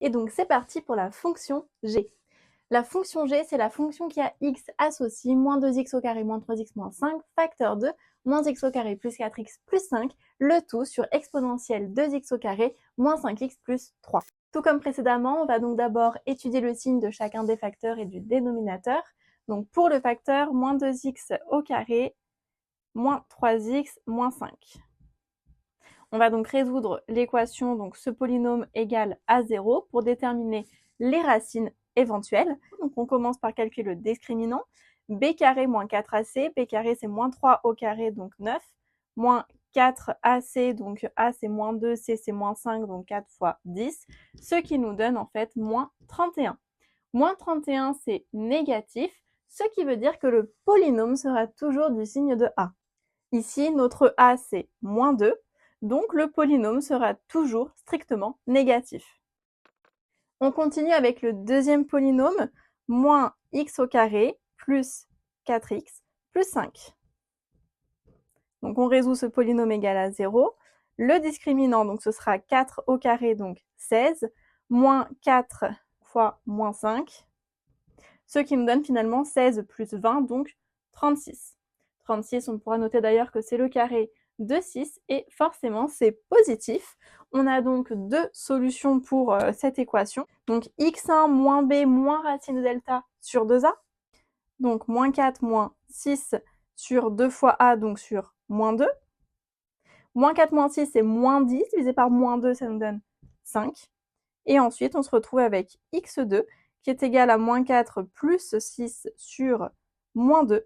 Et donc c'est parti pour la fonction g. La fonction g, c'est la fonction qui a x associé moins 2x au carré moins 3x moins 5, facteur de moins x au carré plus 4x plus 5, le tout sur exponentielle 2x au carré moins 5x plus 3. Tout comme précédemment, on va donc d'abord étudier le signe de chacun des facteurs et du dénominateur. Donc pour le facteur moins 2x au carré moins 3x moins 5. On va donc résoudre l'équation, donc ce polynôme égale à 0 pour déterminer les racines éventuelles. Donc on commence par calculer le discriminant. B carré moins 4AC, B carré c'est moins 3 au carré, donc 9, moins 4AC, donc A c'est moins 2, C c'est moins 5, donc 4 fois 10, ce qui nous donne en fait moins 31. Moins 31 c'est négatif, ce qui veut dire que le polynôme sera toujours du signe de A. Ici, notre A c'est moins 2, donc le polynôme sera toujours strictement négatif. On continue avec le deuxième polynôme, moins x au carré plus 4x plus 5. Donc on résout ce polynôme égal à 0. Le discriminant, donc ce sera 4 au carré, donc 16, moins 4 fois moins 5, ce qui nous donne finalement 16 plus 20, donc 36. 36, on pourra noter d'ailleurs que c'est le carré de 6 et forcément c'est positif. On a donc deux solutions pour cette équation. Donc x1 moins b moins racine de delta sur 2a. Donc moins 4 moins 6 sur 2 fois a, donc sur moins 2. Moins 4 moins 6 c'est moins 10 divisé par moins 2, ça nous donne 5. Et ensuite on se retrouve avec x2 qui est égal à moins 4 plus 6 sur moins 2.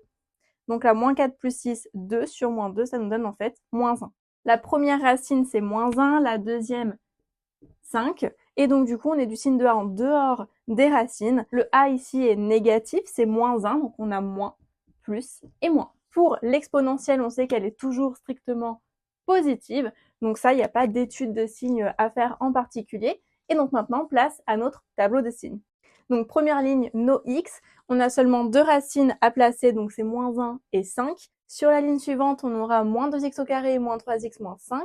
Donc là, moins 4 plus 6, 2 sur moins 2, ça nous donne en fait moins 1. La première racine, c'est moins 1, la deuxième, 5. Et donc du coup, on est du signe de A en dehors des racines. Le A ici est négatif, c'est moins 1, donc on a moins, plus et moins. Pour l'exponentielle, on sait qu'elle est toujours strictement positive. Donc ça, il n'y a pas d'étude de signes à faire en particulier. Et donc maintenant, place à notre tableau de signes. Donc première ligne, nos x, on a seulement deux racines à placer, donc c'est moins 1 et 5. Sur la ligne suivante, on aura moins 2x au carré, moins 3x, moins 5.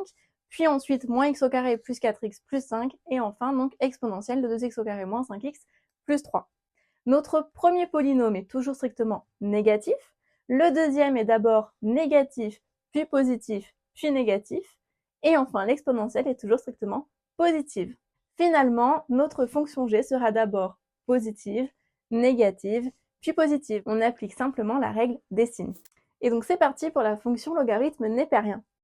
Puis ensuite, moins x au carré plus 4x plus 5. Et enfin, donc exponentielle de 2x au carré moins 5x plus 3. Notre premier polynôme est toujours strictement négatif. Le deuxième est d'abord négatif, puis positif, puis négatif. Et enfin, l'exponentielle est toujours strictement positive. Finalement, notre fonction g sera d'abord positive, négative, puis positive. On applique simplement la règle des signes. Et donc c'est parti pour la fonction logarithme népérien.